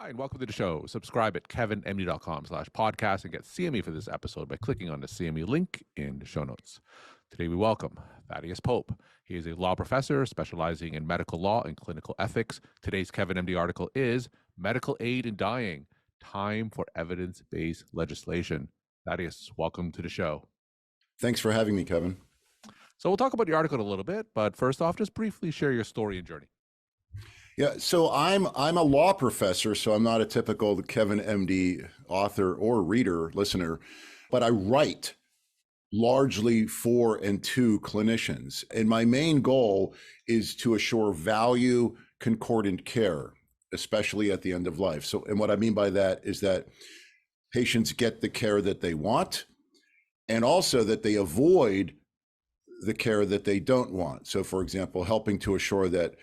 Hi, and welcome to the show. Subscribe at kevinmd.com/podcast and get CME for this episode by clicking on the CME link in the show notes. Today we welcome Thaddeus Pope. He is a law professor specializing in medical law and clinical ethics. Today's Kevin MD article is Medical Aid in Dying, Time for Evidence-Based Legislation. Thaddeus, welcome to the show. Thanks for having me, Kevin. So we'll talk about your article in a little bit, but first off, just briefly share your story and journey. Yeah, so I'm a law professor, so I'm not a typical Kevin MD author or reader, listener, but I write largely for and to clinicians. And my main goal is to assure value concordant care, especially at the end of life. So, and what I mean by that is that patients get the care that they want, and also that they avoid the care that they don't want. So, for example, helping to assure that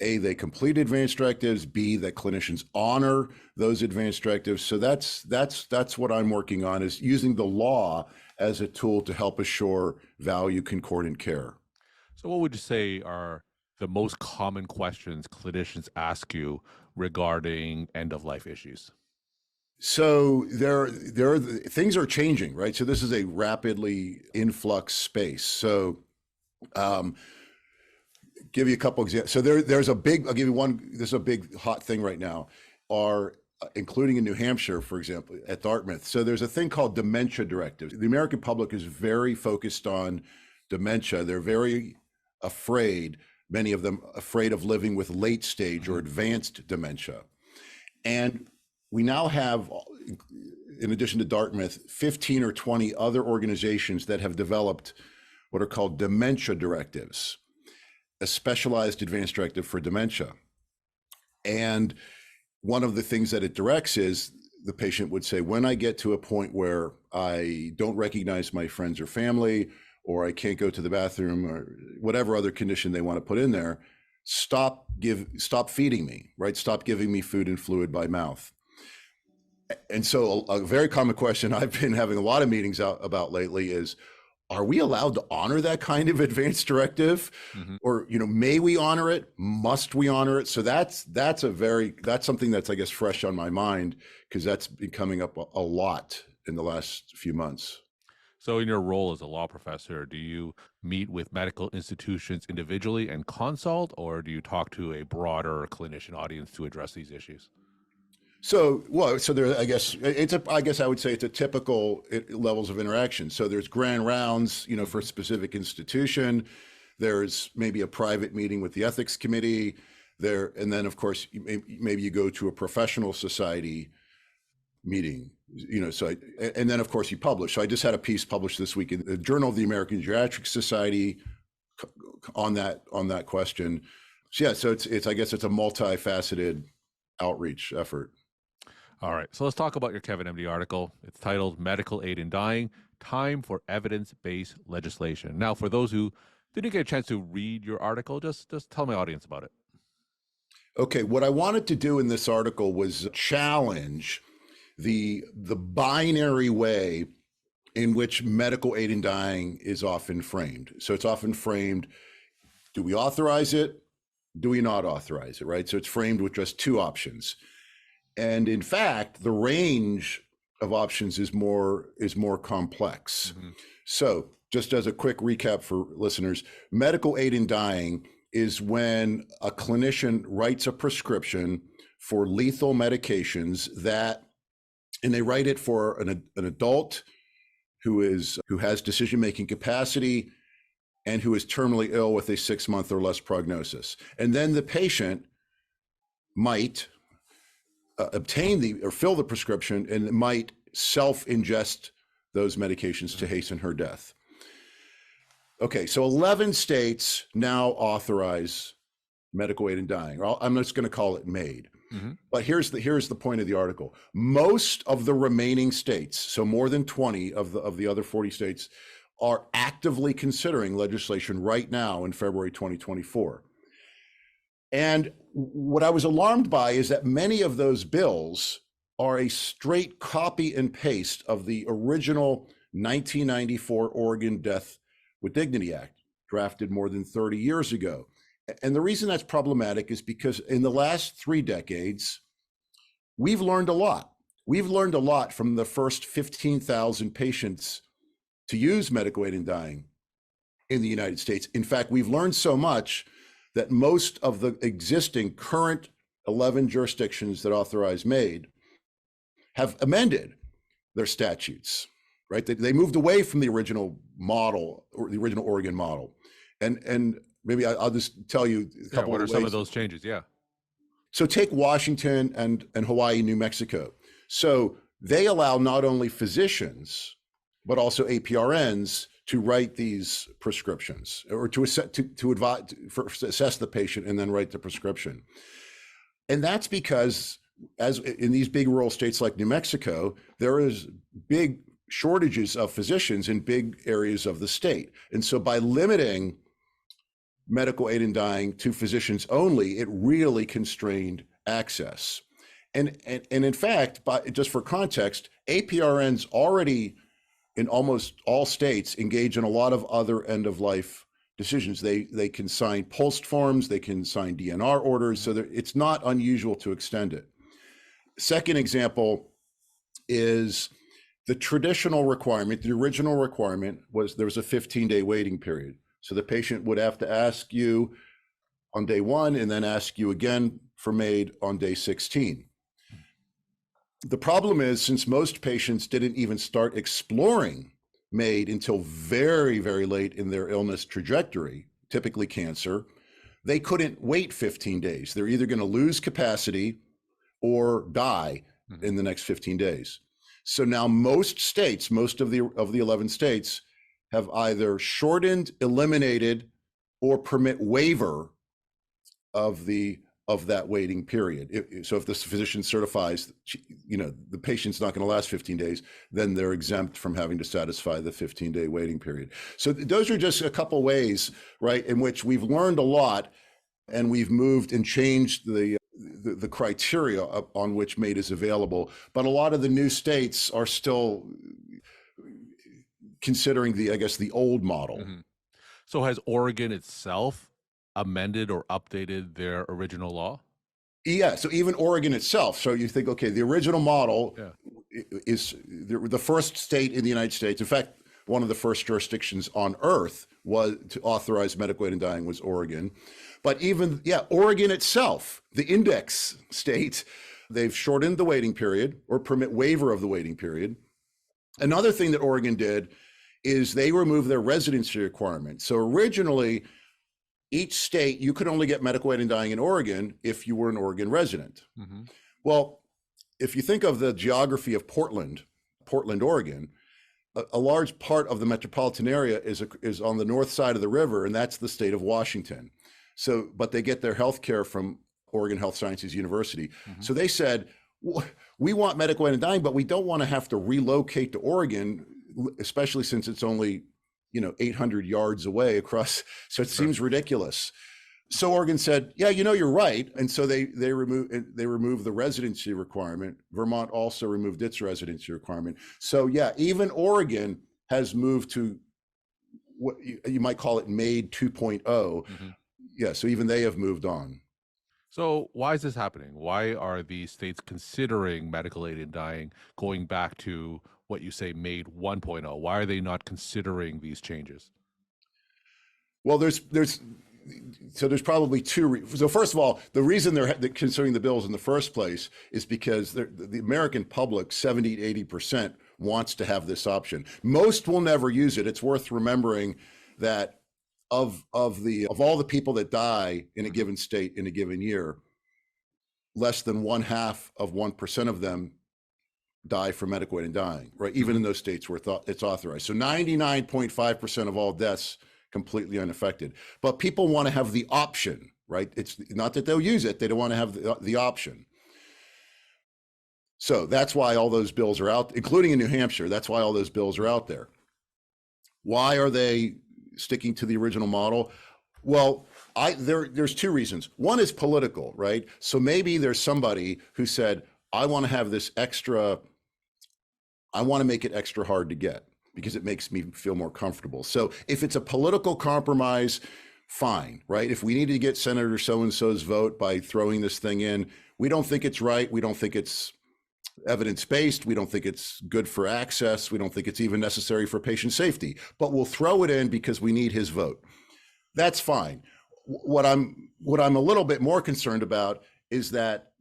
A, they complete advanced directives, B, that clinicians honor those advanced directives. So that's what I'm working on, is using the law as a tool to help assure value concordant care. So what would you say are the most common questions clinicians ask you regarding end-of-life issues? So things are changing, right? So this is a rapidly influx space. So give you a couple examples. So there's a big, I'll give you one, this is a big hot thing right now, including in New Hampshire, for example, at Dartmouth. So there's a thing called dementia directives. The American public is very focused on dementia. They're very afraid, many of them afraid of living with late stage or advanced dementia. And we now have, in addition to Dartmouth, 15 or 20 other organizations that have developed what are called dementia directives, a specialized advanced directive for dementia. And one of the things that it directs is the patient would say, when I get to a point where I don't recognize my friends or family, or I can't go to the bathroom, or whatever other condition they want to put in there, stop feeding me, right? Stop giving me food and fluid by mouth. And so a very common question I've been having a lot of meetings about lately is, are we allowed to honor that kind of advanced directive? Or, may we honor it? Must we honor it? So that's something that's, I guess, fresh on my mind, because that's been coming up a lot in the last few months. So in your role as a law professor, do you meet with medical institutions individually and consult, or do you talk to a broader clinician audience to address these issues? So there, I guess I would say it's a typical levels of interaction. So there's grand rounds, for a specific institution. There's maybe a private meeting with the ethics committee there. And then of course, maybe you go to a professional society meeting, and then of course you publish. So I just had a piece published this week in the Journal of the American Geriatric Society on that question. So yeah, so I guess it's a multifaceted outreach effort. All right, so let's talk about your Kevin MD article. It's titled Medical Aid in Dying, Time for Evidence-Based Legislation. Now, for those who didn't get a chance to read your article, just tell my audience about it. Okay, what I wanted to do in this article was challenge the binary way in which medical aid in dying is often framed. So it's often framed, do we authorize it? Do we not authorize it, right? So it's framed with just two options. And in fact, the range of options is more complex. So just as a quick recap for listeners, medical aid in dying is when a clinician writes a prescription for lethal medications and they write it for an adult who has decision-making capacity and who is terminally ill with a 6-month or less prognosis. And then the patient might obtain or fill the prescription and might self-ingest those medications to hasten her death. Okay, so 11 states now authorize medical aid in dying. I'm just going to call it MAID. But here's the point of the article. Most of the remaining states, so more than 20 of the other 40 states, are actively considering legislation right now in February 2024. And what I was alarmed by is that many of those bills are a straight copy and paste of the original 1994 Oregon Death with Dignity Act, drafted more than 30 years ago. And the reason that's problematic is because in the last 3 decades, we've learned a lot. We've learned a lot from the first 15,000 patients to use medical aid in dying in the United States. In fact, we've learned so much that most of the existing current 11 jurisdictions that authorize MAID have amended their statutes, right? They moved away from the original model, or the original Oregon model. And maybe I'll just tell you a couple what of are ways. some of those changes? Yeah. So take Washington and Hawaii, New Mexico. So they allow not only physicians, but also APRNs to write these prescriptions, or to assess the patient and then write the prescription. And that's because, as in these big rural states like New Mexico, there is big shortages of physicians in big areas of the state. And so by limiting medical aid in dying to physicians only, it really constrained access. And in fact, just for context, APRNs already in almost all states engage in a lot of other end-of-life decisions. They can sign post forms, they can sign DNR orders, so it's not unusual to extend it. Second example is the traditional requirement. The original requirement was there was a 15-day waiting period. So the patient would have to ask you on day 1 and then ask you again for MAID on day 16. The problem is, since most patients didn't even start exploring MAID until very, very late in their illness trajectory, typically cancer, they couldn't wait 15 days. They're either going to lose capacity or die in the next 15 days. So now most states, most of the 11 states, have either shortened, eliminated, or permit waiver of that waiting period. So if the physician certifies, the patient's not going to last 15 days, then they're exempt from having to satisfy the 15-day waiting period. So those are just a couple ways, right, in which we've learned a lot, and we've moved and changed the criteria on which MAID is available. But a lot of the new states are still considering the old model. Mm-hmm. So has Oregon itself amended or updated their original law? Yeah, so even Oregon itself. So you think, okay, the original model is the first state in the United States. In fact, one of the first jurisdictions on earth was to authorize medical aid in dying was Oregon. But even, Oregon itself, the index state, they've shortened the waiting period or permit waiver of the waiting period. Another thing that Oregon did is they removed their residency requirement. So originally, each state, you could only get medical aid in dying in Oregon if you were an Oregon resident. Mm-hmm. Well, if you think of the geography of Portland, Oregon, a large part of the metropolitan area is on the north side of the river, and that's the state of Washington. So, but they get their health care from Oregon Health Sciences University. Mm-hmm. So they said, we want medical aid in dying, but we don't want to have to relocate to Oregon, especially since it's only 800 yards away across. So it seems ridiculous. So Oregon said, you're right. And so they removed the residency requirement. Vermont also removed its residency requirement. So even Oregon has moved to what you might call it MAID 2.0. Mm-hmm. Yeah, so even they have moved on. So why is this happening? Why are these states considering medical aid in dying going back to what you say MAID 1.0? Why are they not considering these changes? Well, there's probably two. So first of all, the reason they're considering the bills in the first place is because the American public, 70 to 80%, wants to have this option. Most will never use it. It's worth remembering that of all the people that die in a given state in a given year, less than 0.5% of them die from medical aid in dying, right? Even in those states where it's authorized. So 99.5% of all deaths completely unaffected. But people want to have the option, right? It's not that they'll use it, they don't want to have the option. So that's why all those bills are out, including in New Hampshire. That's why all those bills are out there. Why are they sticking to the original model? Well, there's two reasons. One is political, right? So maybe there's somebody who said, I want to have this extra, I want to make it extra hard to get because it makes me feel more comfortable. So if it's a political compromise, fine, right? If we need to get Senator so-and-so's vote by throwing this thing in, We don't think it's right. We don't think it's evidence-based. We don't think it's good for access. We don't think it's even necessary for patient safety, but we'll throw it in because we need his vote. That's fine. What I'm a little bit more concerned about is that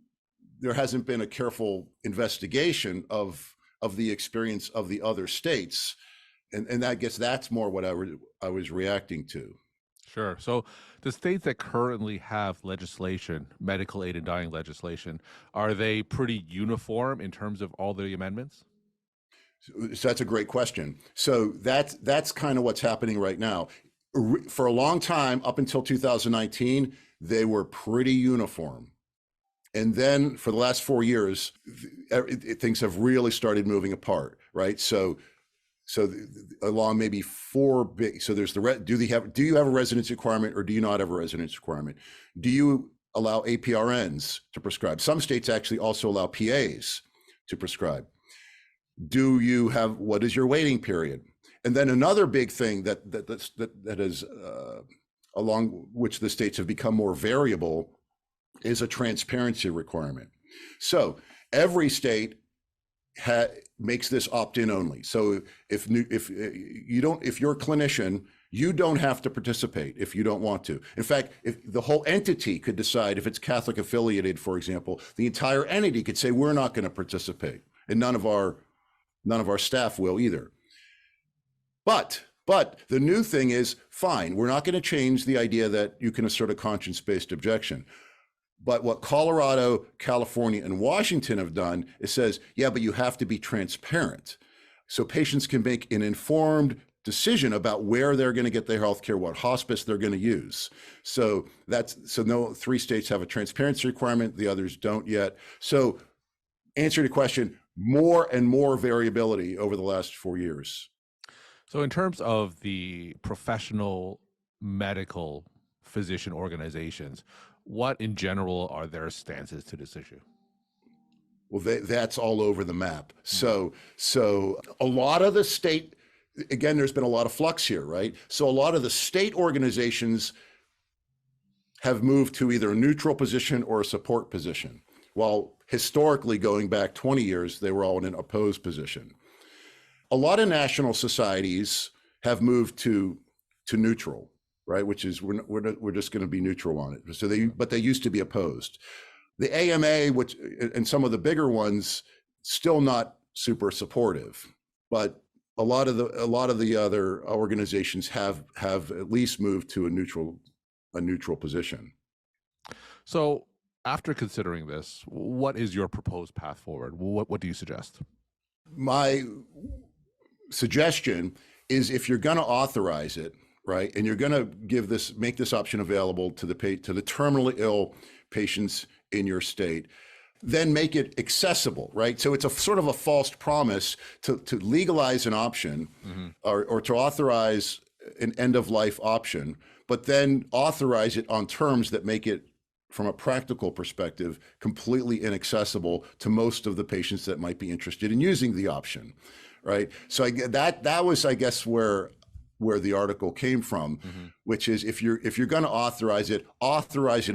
there hasn't been a careful investigation of the experience of the other states. And that's more what I was reacting to. Sure. So the states that currently have legislation, medical aid in dying legislation, are they pretty uniform in terms of all the amendments? So that's a great question. So that's kind of what's happening right now. For a long time, up until 2019, they were pretty uniform. And then for the last 4 years, things have really started moving apart, right? So along maybe four big, so there's do you have a residency requirement or do you not have a residency requirement? Do you allow APRNs to prescribe? Some states actually also allow PAs to prescribe. What is your waiting period? And then another big thing that is along which the states have become more variable is a transparency requirement. So every state makes this opt-in only. So if you're a clinician, you don't have to participate if you don't want to. In fact, if the whole entity could decide, if it's Catholic affiliated, for example, the entire entity could say, we're not going to participate, and none of our staff will either. But the new thing is, fine, we're not going to change the idea that you can assert a conscience-based objection. But what Colorado, California, and Washington have done is says, yeah, but you have to be transparent. So patients can make an informed decision about where they're going to get their health care, what hospice they're going to use. So no 3 states have a transparency requirement, the others don't yet. So answer to your question, more and more variability over the last 4 years. So in terms of the professional medical physician organizations, what in general are their stances to this issue? Well, that's all over the map. So a lot of the state, again, there's been a lot of flux here, right? So a lot of the state organizations have moved to either a neutral position or a support position, while historically, going back 20 years, they were all in an opposed position. A lot of national societies have moved to neutral, right? Which is we're just going to be neutral on it. So they used to be opposed. The AMA, and some of the bigger ones, still not super supportive, but a lot of the other organizations have at least moved to a neutral position. So after considering this, what is your proposed path forward? What do you suggest? My suggestion is, if you're going to authorize it, right, and you're going to make this option available to the terminally ill patients in your state, then make it accessible, right? So it's a sort of a false promise to legalize an option, mm-hmm. or to authorize an end-of-life option, but then authorize it on terms that make it, from a practical perspective, completely inaccessible to most of the patients that might be interested in using the option, right? So that was, I guess, where the article came from, mm-hmm. which is, if you're going to authorize it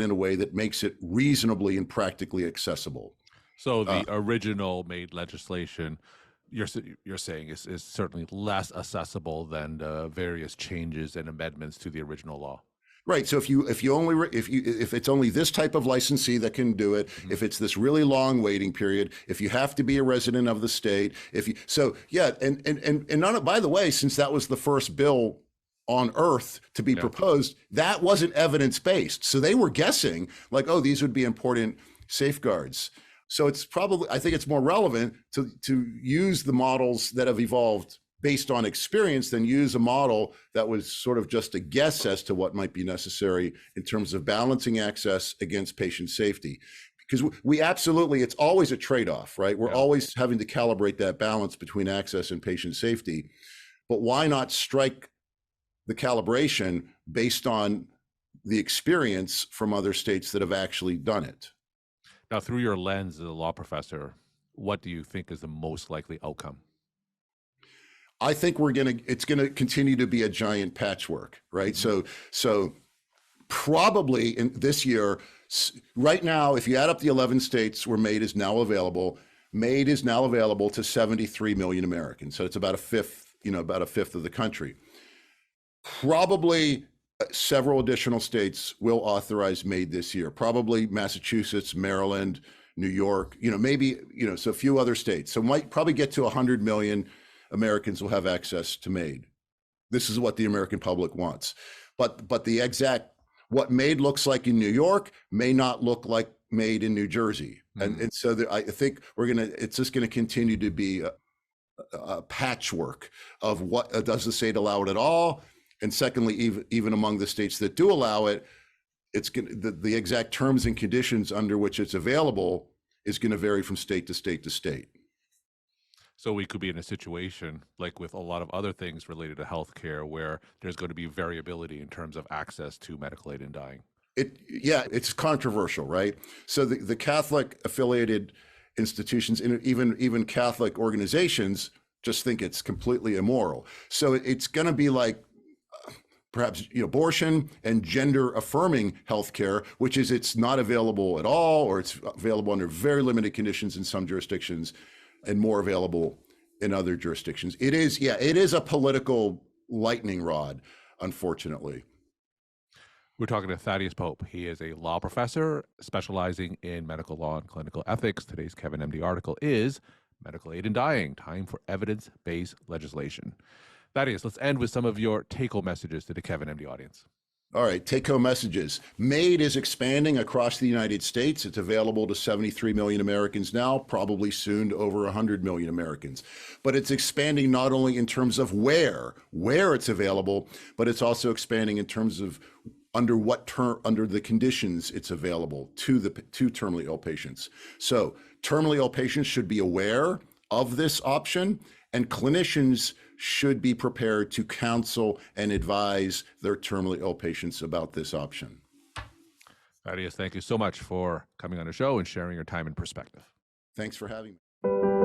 in a way that makes it reasonably and practically accessible. So the original MAID legislation, you're saying is certainly less accessible than the various changes and amendments to the original law. Right. So if it's only this type of licensee that can do it, mm-hmm. if it's this really long waiting period, if you have to be a resident of the state, and none, by the way, since that was the first bill on earth to be proposed, that wasn't evidence-based. So they were guessing like, oh, these would be important safeguards. So I think it's more relevant to use the models that have evolved based on experience than use a model that was sort of just a guess as to what might be necessary in terms of balancing access against patient safety. Because it's always a trade-off, right? We're always having to calibrate that balance between access and patient safety. But why not strike the calibration based on the experience from other states that have actually done it? Now, through your lens as a law professor, what do you think is the most likely outcome? I think it's going to continue to be a giant patchwork, right? Mm-hmm. So probably in this year, Right now, if you add up the 11 states where MAID is now available, MAID is now available to 73 million Americans. So it's about a fifth, about a fifth of the country. Probably several additional states will authorize MAID this year. Probably Massachusetts, Maryland, New York, maybe, so a few other states. So might probably get to 100 million Americans will have access to MAID. This is what the American public wants. But the exact, what MAID looks like in New York may not look like MAID in New Jersey. And so I think it's just gonna continue to be a patchwork of what does the state allow it at all? And secondly, even among the states that do allow it, it's the exact terms and conditions under which it's available is going to vary from state to state to state. So we could be in a situation like with a lot of other things related to healthcare where there's going to be variability in terms of access to medical aid in dying. It's controversial, right? So the Catholic affiliated institutions and even Catholic organizations just think it's completely immoral. So it's going to be like perhaps abortion and gender affirming healthcare, which is it's not available at all, or it's available under very limited conditions in some jurisdictions and more available in other jurisdictions. It is a political lightning rod, unfortunately. We're talking to Thaddeus Pope. He is a law professor specializing in medical law and clinical ethics. Today's Kevin MD article is Medical Aid in Dying, Time for Evidence-Based Legislation. Thaddeus, let's end with some of your take-home messages to the Kevin MD audience. All right, take-home messages. MAID is expanding across the United States. It's available to 73 million Americans now, probably soon to over 100 million Americans. But it's expanding not only in terms of where it's available, but it's also expanding in terms of under the conditions it's available to terminally ill patients. So terminally ill patients should be aware of this option, and clinicians should be prepared to counsel and advise their terminally ill patients about this option. Thaddeus, thank you so much for coming on the show and sharing your time and perspective. Thanks for having me.